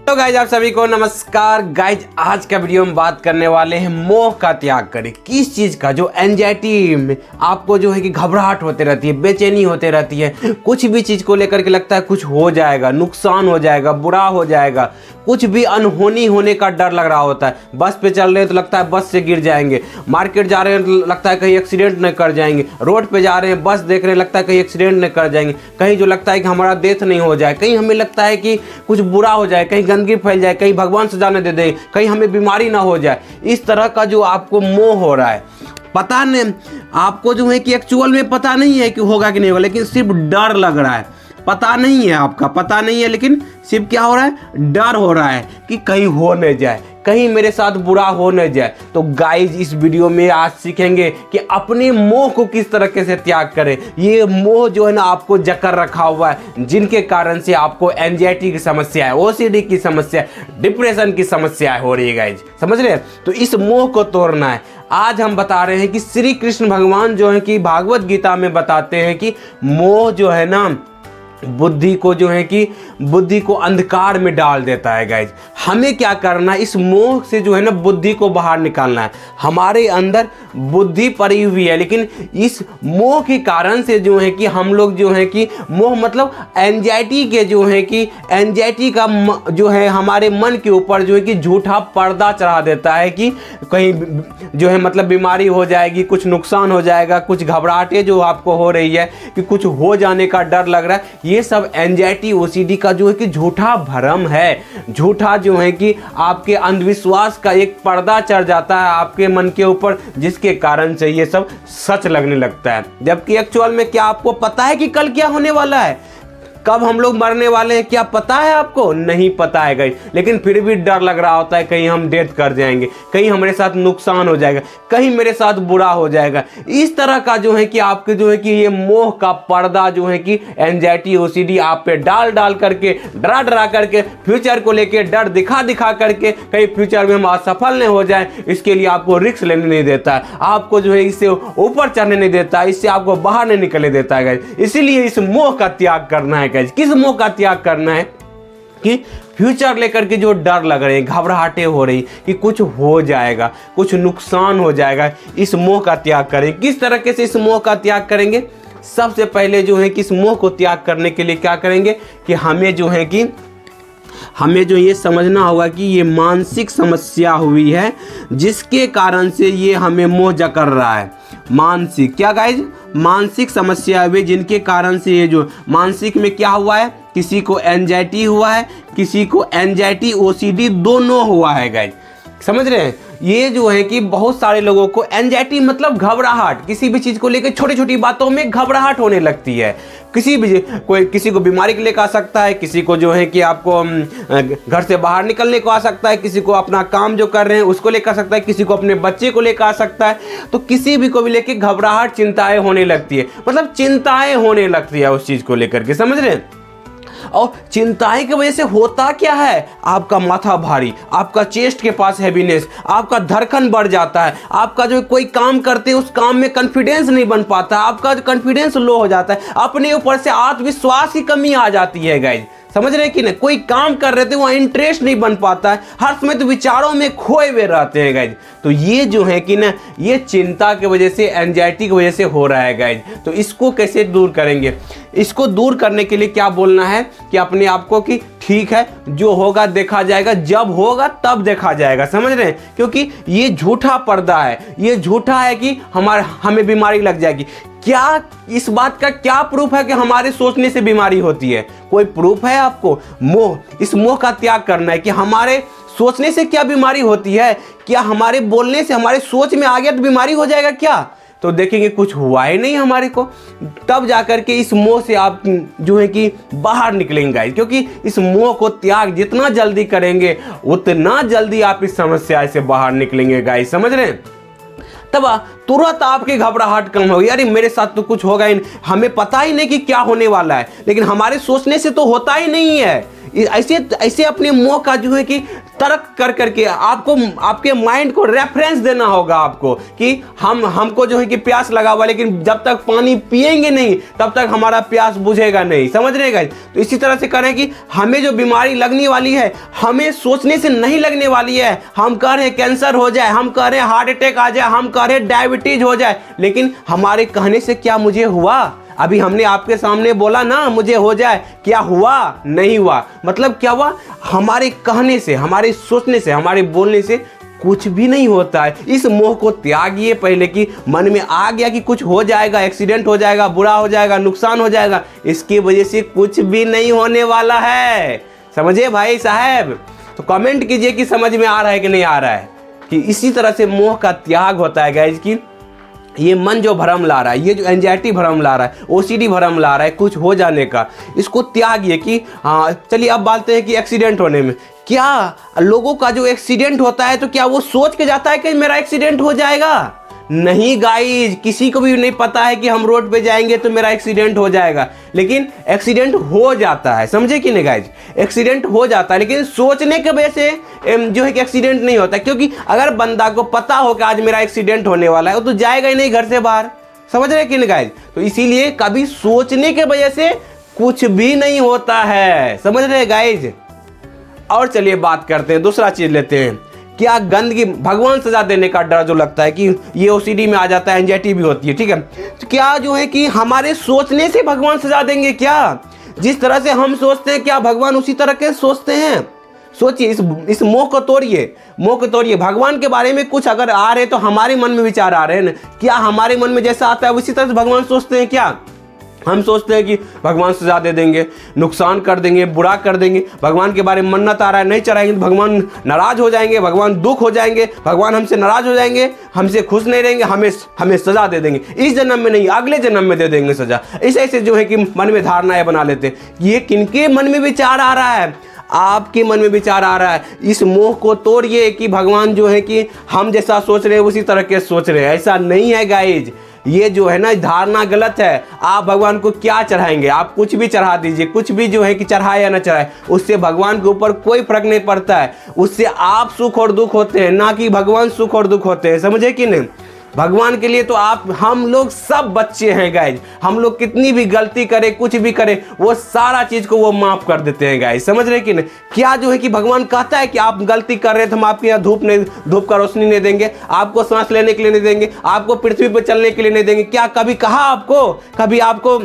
तो गाइज आप सभी को नमस्कार। गाइज आज का वीडियो में बात करने वाले हैं मोह का त्याग करें। किस चीज़ का? जो एंजाइटी में आपको जो है कि घबराहट होते रहती है, बेचैनी होते रहती है, कुछ भी चीज़ को लेकर के लगता है कुछ हो जाएगा, नुकसान हो जाएगा, बुरा हो जाएगा, कुछ भी अनहोनी होने का डर लग रहा होता है। बस पे चल रहे हैं तो लगता है बस से गिर जाएंगे, मार्केट जा रहे हैं तो लगता है कहीं एक्सीडेंट न कर जाएंगे, रोड पे जा रहे हैं बस देख रहे हैं लगता है कहीं एक्सीडेंट न कर जाएंगे, कहीं जो लगता है कि हमारा डेथ नहीं हो जाए, कहीं हमें लगता है कि कुछ बुरा हो जाए, कहीं गंदगी फैल जाए, कहीं भगवान से जाने दे दे, कहीं हमें बीमारी ना हो जाए। इस तरह का जो आपको मोह हो रहा है, पता नहीं आपको जो है कि एक्चुअल में पता नहीं है कि होगा कि नहीं होगा, लेकिन सिर्फ डर लग रहा है। पता नहीं है, आपका पता नहीं है, लेकिन सिर्फ क्या हो रहा है? डर हो रहा है कि कहीं हो न जाए, कहीं मेरे साथ बुरा हो न जाए। तो गाइज इस वीडियो में आज सीखेंगे कि अपने मोह को किस तरीके से त्याग करें। ये मोह जो है ना आपको जकड़ रखा हुआ है, जिनके कारण से आपको एंजाइटी की समस्या है, ओसीडी की समस्या है, डिप्रेशन की समस्या हो रही है। गाइज समझ रहे हैं? तो इस मोह को तोड़ना है। आज हम बता रहे हैं कि श्री कृष्ण भगवान जो है कि भागवत गीता में बताते हैं कि मोह जो है ना बुद्धि को जो है कि बुद्धि को अंधकार में डाल देता है। गाइज हमें क्या करना है? इस मोह से जो है ना बुद्धि को बाहर निकालना है। हमारे अंदर बुद्धि पड़ी हुई है, लेकिन इस मोह के कारण से जो है कि हम लोग जो है कि मोह मतलब एंजाइटी के जो है कि एंजाइटी का जो है हमारे मन के ऊपर जो है कि झूठा पर्दा चढ़ा देता है कि कहीं जो है मतलब बीमारी हो जाएगी, कुछ नुकसान हो जाएगा, कुछ घबराहटें जो आपको हो रही है कि कुछ हो जाने का डर लग रहा है। ये सब एंजाइटी ओसीडी का जो है कि झूठा भ्रम है, झूठा जो है कि आपके अंधविश्वास का एक पर्दा चढ़ जाता है आपके मन के ऊपर, जिसके कारण से ये सब सच लगने लगता है। जबकि एक्चुअल में क्या आपको पता है कि कल क्या होने वाला है? कब हम लोग मरने वाले हैं क्या पता है आपको? नहीं पता है गाइस, लेकिन फिर भी डर लग रहा होता है कहीं हम डेथ कर जाएंगे, कहीं हमारे साथ नुकसान हो जाएगा, कहीं मेरे साथ बुरा हो जाएगा। इस तरह का जो है कि आपके जो है कि ये मोह का पर्दा जो है कि एंजाइटी ओसीडी आप पे डाल डाल करके, डरा डरा करके, फ्यूचर को लेके डर दिखा दिखा करके कहीं फ्यूचर में हम असफल नहीं हो जाए, इसके लिए आपको रिस्क लेने नहीं देता है, आपको जो है इससे ऊपर चढ़ने नहीं देता है, इससे आपको बाहर नहीं निकलने देता है गाइस। इसीलिए इस मोह का त्याग करना है। किस मोह का त्याग करना है? कि फ्यूचर लेकर के जो डर लग रहे हैं, घबराहटें हो रही कि कुछ हो जाएगा, कुछ नुकसान हो जाएगा, इस मोह का त्याग करें। किस तरीके से इस मोह का त्याग करेंगे? सबसे पहले जो है कि इस मोह को त्याग करने के लिए क्या करेंगे कि हमें जो ये समझना होगा कि ये मानसिक समस्या हुई है, जिसके कारण से ये हमें मोह जकड़ रहा है। मानसिक क्या गाइज? मानसिक समस्या हुई, जिनके कारण से ये जो मानसिक में क्या हुआ है, किसी को एंजाइटी हुआ है, किसी को एंजाइटी ओसीडी दोनों हुआ है। गाइज समझ रहे हैं? ये जो है कि बहुत सारे लोगों को एंजाइटी मतलब घबराहट, किसी भी चीज़ को लेकर छोटी छोटी बातों में घबराहट होने लगती है। किसी को बीमारी के लेकर आ सकता है, किसी को जो है कि आपको घर से बाहर निकलने को आ सकता है, किसी को अपना काम जो कर रहे हैं उसको लेकर आ सकता है, किसी को अपने बच्चे को लेकर आ सकता है। तो किसी भी को भी लेकर घबराहट, चिंताएं होने लगती है, मतलब चिंताएं होने लगती है उस चीज़ को लेकर के। समझ रहे हैं? और चिंताएं की वजह से होता क्या है? आपका माथा भारी, आपका चेस्ट के पास हैवीनेस, आपका धड़कन बढ़ जाता है, आपका जो कोई काम करते हैं उस काम में कॉन्फिडेंस नहीं बन पाता, आपका कॉन्फिडेंस लो हो जाता है, अपने ऊपर से आत्मविश्वास की कमी आ जाती है। गाइज समझ रहे हैं कि नहीं? कोई काम कर रहे थे वहाँ इंटरेस्ट नहीं बन पाता है, हर समय तो विचारों में खोए हुए रहते हैं। गाइज तो ये जो है कि ना ये चिंता की वजह से, एंजाइटी की वजह से हो रहा है। गाइज तो इसको कैसे दूर करेंगे? इसको दूर करने के लिए क्या बोलना है कि अपने आप को कि ठीक है, जो होगा देखा जाएगा, जब होगा तब देखा जाएगा। समझ रहे हैं? क्योंकि ये झूठा पर्दा है, ये झूठा है कि हमें बीमारी लग जाएगी। क्या इस बात का क्या प्रूफ है कि हमारे सोचने से बीमारी होती है? कोई प्रूफ है आपको? मोह, इस मोह का त्याग करना है कि हमारे सोचने से क्या बीमारी होती है? क्या हमारे बोलने से, हमारे सोच में आ गया तो बीमारी हो जाएगा क्या? तो देखेंगे कुछ हुआ ही नहीं हमारे को, तब जाकर के इस मोह से आप जो है कि बाहर निकलेंगे। क्योंकि इस मोह को त्याग जितना जल्दी करेंगे उतना जल्दी आप इस समस्या से बाहर निकलेंगे। गाइस समझ रहे हैं? तब तुरंत आपकी घबराहट कम होगी। अरे मेरे साथ तो कुछ होगा ही नहीं, हमें पता ही नहीं कि क्या होने वाला है, लेकिन हमारे सोचने से तो होता ही नहीं है। ऐसे अपने मोह का जो है कि तर्क कर करके आपको आपके माइंड को रेफरेंस देना होगा आपको कि हमको जो है कि प्यास लगा हुआ, लेकिन जब तक पानी पिएंगे नहीं तब तक हमारा प्यास बुझेगा नहीं। समझ रहे गाइस? तो इसी तरह से करें कि हमें जो बीमारी लगने वाली है हमें सोचने से नहीं लगने वाली है। हम कह रहे हैं कैंसर हो जाए, हम कह रहे हैं हार्ट अटैक आ जाए, हम कह रहे हैं डायबिटीज हो जाए, लेकिन हमारे कहने से क्या मुझे हुआ? अभी हमने आपके सामने बोला ना मुझे हो जाए, क्या हुआ? नहीं हुआ। मतलब क्या हुआ? हमारे कहने से, हमारे सोचने से, हमारे बोलने से कुछ भी नहीं होता है। इस मोह को त्यागिए पहले कि मन में आ गया कि कुछ हो जाएगा, एक्सीडेंट हो जाएगा, बुरा हो जाएगा, नुकसान हो जाएगा, इसकी वजह से कुछ भी नहीं होने वाला है। समझे भाई साहब? तो कमेंट कीजिए कि समझ में आ रहा है कि नहीं आ रहा है। कि इसी तरह से मोह का त्याग होता है गाइज कि ये मन जो भ्रम ला रहा है, ये जो एंजाइटी भ्रम ला रहा है, ओसीडी भ्रम ला रहा है कुछ हो जाने का, इसको त्यागिए कि हाँ चलिए अब बात है कि एक्सीडेंट होने में क्या लोगों का जो एक्सीडेंट होता है तो क्या वो सोच के जाता है कि मेरा एक्सीडेंट हो जाएगा? नहीं गाइज, किसी को भी नहीं पता है कि हम रोड पे जाएंगे तो मेरा एक्सीडेंट हो जाएगा, लेकिन एक्सीडेंट हो जाता है। समझे कि नहीं गाइज? एक्सीडेंट हो जाता है, लेकिन सोचने की वजह से जो है कि एक्सीडेंट नहीं होता। क्योंकि अगर बंदा को पता हो कि आज मेरा एक्सीडेंट होने वाला है वो तो जाएगा ही नहीं घर से बाहर। समझ रहे कि नहीं गाइज? तो इसीलिए कभी सोचने की वजह से कुछ भी नहीं होता है। समझ रहे गाइज? और चलिए बात करते हैं, दूसरा चीज लेते हैं। क्या गंदगी, भगवान सजा देने का डर जो लगता है कि ये ओसीडी में आ जाता है, एंजाइटी भी होती है, ठीक है? तो क्या जो है कि हमारे सोचने से भगवान सजा देंगे क्या? जिस तरह से हम सोचते हैं क्या भगवान उसी तरह के सोचते हैं? सोचिए, इस मोह को तोड़िए, मोह को तोड़िए। भगवान के बारे में कुछ अगर आ रहे तो हमारे मन में विचार आ रहे हैं ना, क्या हमारे मन में जैसा आता है उसी तरह से भगवान सोचते हैं क्या? हम सोचते हैं कि भगवान सजा दे देंगे, नुकसान कर देंगे, बुरा कर देंगे, भगवान के बारे में मन्नत आ रहा है नहीं चढ़ाएंगे तो भगवान नाराज हो जाएंगे, भगवान दुख हो जाएंगे, भगवान हमसे नाराज हो जाएंगे, हमसे खुश नहीं रहेंगे, हमें सजा दे देंगे। इस जन्म में नहीं अगले जन्म में दे देंगे सजा। ऐसे जो है कि मन में धारणाएं बना लेते हैं। ये किनके मन में विचार आ रहा है? आपके मन में विचार आ रहा है। इस मोह को तोड़िए कि भगवान जो है कि हम जैसा सोच रहे हैं उसी तरह के सोच रहे हैं। ऐसा नहीं है गाइज, ये जो है ना धारणा गलत है। आप भगवान को क्या चढ़ाएंगे? आप कुछ भी चढ़ा दीजिए, कुछ भी जो है कि चढ़ाए या ना चढ़ाए, उससे भगवान के ऊपर कोई फर्क नहीं पड़ता है। उससे आप सुख और दुख होते हैं, ना कि भगवान सुख और दुख होते हैं। समझे कि नहीं? भगवान के लिए तो हम लोग सब बच्चे हैं गाइज। हम लोग कितनी भी गलती करें, कुछ भी करें, वो सारा चीज को वो माफ कर देते हैं गाइज। समझ रहे कि नहीं? क्या जो है कि भगवान कहता है कि आप गलती कर रहे हैं तो हम आपके यहाँ धूप का रोशनी नहीं देंगे, आपको सांस लेने के लिए नहीं देंगे, आपको पृथ्वी पर चलने के लिए नहीं देंगे। क्या कभी कहा आपको? कभी आपको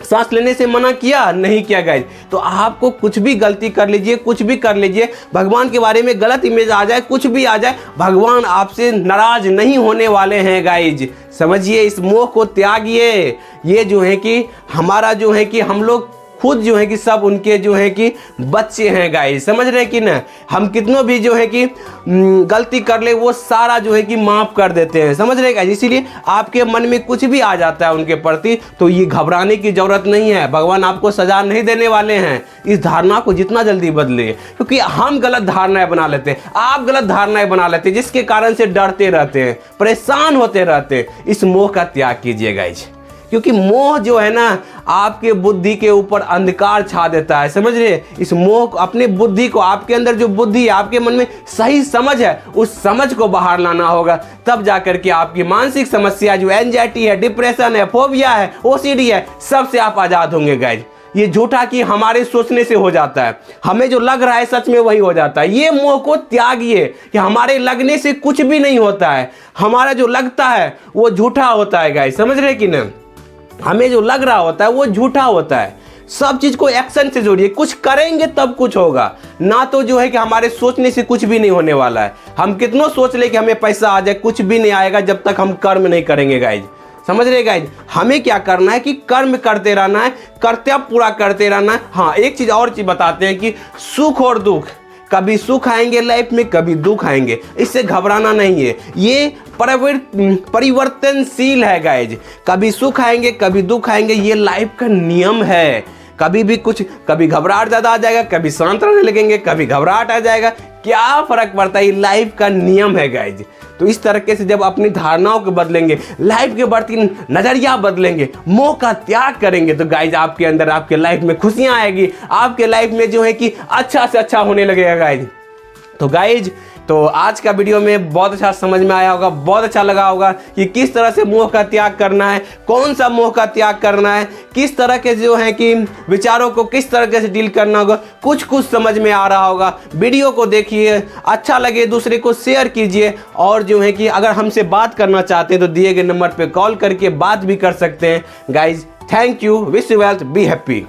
सांस लेने से मना किया? नहीं किया गाइज। तो आपको कुछ भी गलती कर लीजिए, कुछ भी कर लीजिए, भगवान के बारे में गलत इमेज आ जाए, कुछ भी आ जाए, भगवान आपसे नाराज नहीं होने वाले हैं गाइज। समझिए, इस मोह को त्यागिए। ये जो है कि हमारा जो है कि हम लोग खुद जो है कि सब उनके जो है कि बच्चे हैं गाइस। समझ रहे कि ना? हम कितनों भी जो है कि गलती कर ले वो सारा जो है कि माफ कर देते हैं। समझ रहे गाइस? इसीलिए आपके मन में कुछ भी आ जाता है उनके प्रति तो ये घबराने की जरूरत नहीं है। भगवान आपको सजा नहीं देने वाले हैं। इस धारणा को जितना जल्दी बदलिए, क्योंकि हम गलत धारणाएं बना लेते हैं, आप गलत धारणाएं बना लेते हैं, जिसके कारण से डरते रहते हैं, परेशान होते रहते हैं। इस मोह का त्याग कीजिए गाइस, क्योंकि मोह जो है ना आपके बुद्धि के ऊपर अंधकार छा देता है। समझ रहे? इस मोह को, अपने बुद्धि को, आपके अंदर जो बुद्धि है, आपके मन में सही समझ है, उस समझ को बाहर लाना होगा। तब जाकर के आपकी मानसिक समस्या जो एंजाइटी है, डिप्रेशन है, फोबिया है, ओसीडी है, सबसे आप आजाद होंगे गाइज। ये झूठा कि हमारे सोचने से हो जाता है, हमें जो लग रहा है सच में वही हो जाता है। ये मोह को त्यागिए कि हमारे लगने से कुछ भी नहीं होता है, हमारा जो लगता है वो झूठा होता है गाइज। समझ रहे कि नहीं? हमें जो लग रहा होता है वो झूठा होता है। सब चीज को एक्शन से जोड़िए, कुछ करेंगे तब कुछ होगा, ना तो जो है कि हमारे सोचने से कुछ भी नहीं होने वाला है। हम कितनों सोच ले कि हमें पैसा आ जाए, कुछ भी नहीं आएगा जब तक हम कर्म नहीं करेंगे गाइज। समझ रहे गाइज? हमें क्या करना है कि कर्म करते रहना है, कर्तव्य पूरा करते रहना है। हाँ, एक चीज और चीज बताते हैं कि सुख और दुख, कभी सुख आएंगे लाइफ में, कभी दुख आएंगे, इससे घबराना नहीं है। ये परिवर्तनशील है गाइज। कभी सुख आएंगे, कभी दुख आएंगे, ये लाइफ का नियम है। कभी भी कुछ, कभी घबराहट ज्यादा आ जाएगा, कभी शांत रहने लगेंगे, कभी घबराहट आ जाएगा, क्या फर्क पड़ता है? ये लाइफ का नियम है गाइज। तो इस तरीके से जब अपनी धारणाओं को बदलेंगे, लाइफ के बढ़ती नजरिया बदलेंगे, मोह का त्याग करेंगे, तो गाइज आपके अंदर, आपके लाइफ में खुशियां आएगी, आपके लाइफ में जो है कि अच्छा से अच्छा होने लगेगा गाइज। तो गाइज, तो आज का वीडियो में बहुत अच्छा समझ में आया होगा, बहुत अच्छा लगा होगा कि किस तरह से मोह का त्याग करना है, कौन सा मोह का त्याग करना है, किस तरह के जो है कि विचारों को किस तरह से डील करना होगा, कुछ समझ में आ रहा होगा। वीडियो को देखिए, अच्छा लगे दूसरे को शेयर कीजिए, और जो है कि अगर हमसे बात करना चाहते हैं तो दिए गए नंबर पर कॉल करके बात भी कर सकते हैं। Guys, thank you, wish you wealth, be happy.